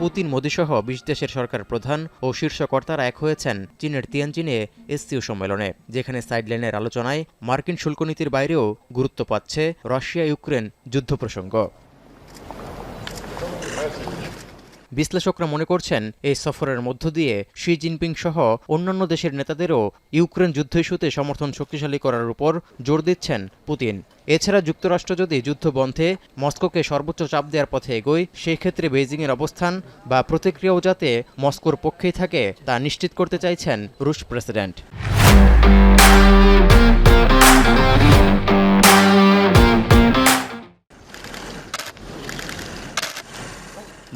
Putin মোদিসহ ২০ দেশের সরকার প্রধান ও শীর্ষ কর্তারা এক হয়েছেন চীনের তিয়ানজিনে এসসিও সম্মেলনে, যেখানে সাইডলাইনের আলোচনায় মার্কিন শুল্ক নীতির বাইরেও গুরুত্ব পাচ্ছে রাশিয়া ইউক্রেন যুদ্ধ প্রসঙ্গ। বিশ্লেষকরা মনে করছেন, এই সফরের মধ্য দিয়ে শি জিনপিং সহ অন্যান্য দেশের নেতাদেরও ইউক্রেন যুদ্ধ ইস্যুতে সমর্থন শক্তিশালী করার উপর জোর দিচ্ছেন পুতিন। এছাড়া যুক্তরাষ্ট্র যদি যুদ্ধ বন্ধে মস্কোকে সর্বোচ্চ চাপ দেওয়ার পথে এগোয়, সেই ক্ষেত্রে বেইজিংয়ের অবস্থান বা প্রতিক্রিয়াও যাতে মস্কোর পক্ষেই থাকে তা নিশ্চিত করতে চাইছেন রুশ প্রেসিডেন্ট।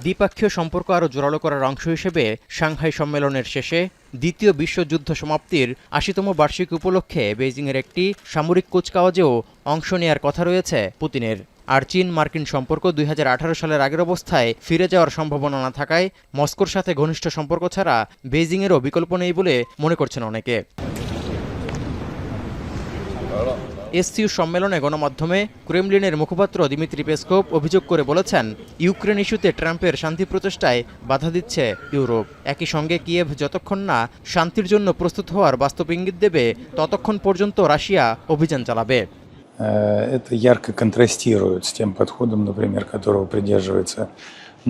দ্বিপক্ষীয় সম্পর্ক আরও জোরালো করার অংশ হিসেবে সাংহাই সম্মেলনের শেষে দ্বিতীয় বিশ্বযুদ্ধ সমাপ্তির ৮০তম বার্ষিকী উপলক্ষে বেইজিংয়ের একটি সামরিক কুচকাওয়াজেও অংশ নেয়ার কথা রয়েছে পুতিনের। আর চীন মার্কিন সম্পর্ক ২০১৮ সালের আগের অবস্থায় ফিরে যাওয়ার সম্ভাবনা না থাকায় মস্কোর সাথে ঘনিষ্ঠ সম্পর্ক ছাড়া বেইজিংয়েরও বিকল্প নেই বলে মনে করছেন অনেকে। এসসিও সম্মেলনে গণমাধ্যমে ক্রেমলিনের মুখপাত্র দিমিত্রি পেসকোভ অভিযোগ করে বলেছেন, ইউক্রেন ইস্যুতে ট্রাম্পের শান্তি প্রচেষ্টায় বাধা দিচ্ছে ইউরোপ। একই সঙ্গে কিয়েভ যতক্ষণ না শান্তির জন্য প্রস্তুত হওয়ার বাস্তব ইঙ্গিত দেবে, ততক্ষণ পর্যন্ত রাশিয়া অভিযান চালাবে। Это ярко контрастирует с тем подходом, например, которого придерживается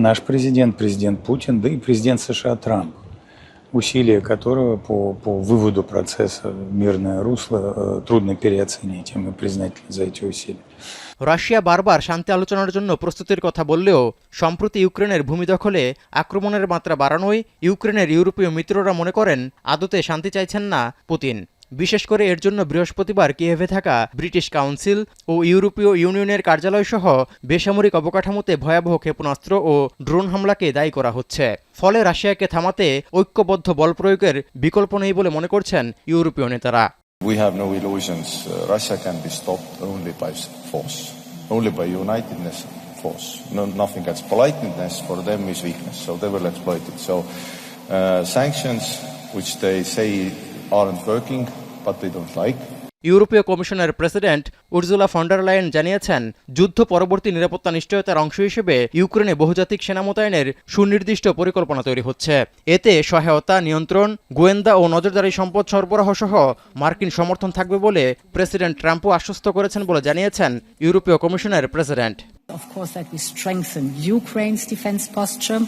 наш президент Путин, да и президент США Трамп, усилия которого по выводу процесса в мирное русло трудно переоценить, и мы признательны за эти усилия. রাশিয়া বারবার শান্তি আলোচনার জন্য প্রস্তুতির কথা বললেও সম্প্রতি ইউক্রেনের ভূমি দখলে আক্রমণের মাত্রা বাড়ানোয় ইউক্রেনের ইউরোপীয় মিত্ররা মনে করেন আদতে শান্তি চাইছেন না পুতিন। বিশেষ করে এর জন্য বৃহস্পতিবার কিয়েভে থাকা ব্রিটিশ কাউন্সিল ও ইউরোপীয় ইউনিয়নের কার্যালয়সহ বেসামরিক অবকাঠামোতে ভয়াবহ ক্ষেপণাস্ত্র ও ড্রোন হামলাকে দায়ী করা হচ্ছে। ফলে রাশিয়াকে থামাতে ঐক্যবদ্ধ বল প্রয়োগের বিকল্প নেই বলে মনে করছেন ইউরোপীয় নেতারা। We have no illusions. Russia can be stopped only by force, only by unitedness, force. No, nothing else. Politeness for them is weakness, so they will exploit it. So sanctions, which they say aren't working, but they don't like. ইউরোপীয় কমিশনের president উর্জুলা von der লায়েন জানিয়েছেন, যুদ্ধ পরবর্তী নিরাপত্তা নিশ্চয়তার অংশ হিসেবে ইউক্রেনে বহুজাতিক সেনা মোতায়েনের সুনির্দিষ্ট পরিকল্পনা তৈরি হচ্ছে। এতে সহায়তা, নিয়ন্ত্রণ, গোয়েন্দা ও নজরদারি সম্পদ সরবরাহ সহ মার্কিন সমর্থন থাকবে বলে প্রেসিডেন্ট ট্রাম্পও আশ্বস্ত করেছেন বলে জানিয়েছেন ইউরোপীয় কমিশনের president. Of course, that we strengthen Ukraine's defense posture.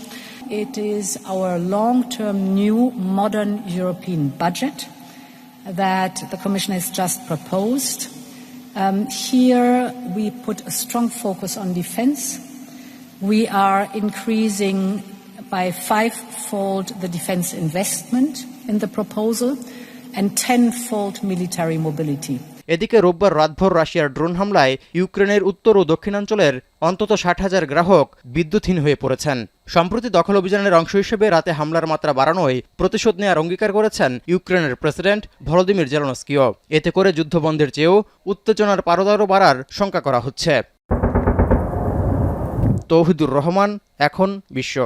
It is our long-term new modern European budget that the Commission has just proposed. Here we put a strong focus on defense. We are increasing by 5-fold the defense investment in the proposal and 10-fold military mobility. এদিকে রোববার রাতভর রাশিয়ার drone হামলায় ইউক্রেনের উত্তর ও দক্ষিণাঞ্চলের অন্তত ৬০,০০০ গ্রাহক বিদ্যুৎহীন হয়ে পড়েছেন। সম্প্রতি দখল অভিযানের অংশ হিসেবে রাতে হামলার মাত্রা বাড়ানোয় প্রতিশোধ নেওয়ার অঙ্গীকার করেছেন ইউক্রেনের প্রেসিডেন্ট ভলোদিমির জেলেনস্কিও। এতে করে যুদ্ধবন্ধের চেয়েও উত্তেজনার পারদ বাড়ার শঙ্কা করা হচ্ছে। তৌহিদুর রহমান, এখন বিশ্ব।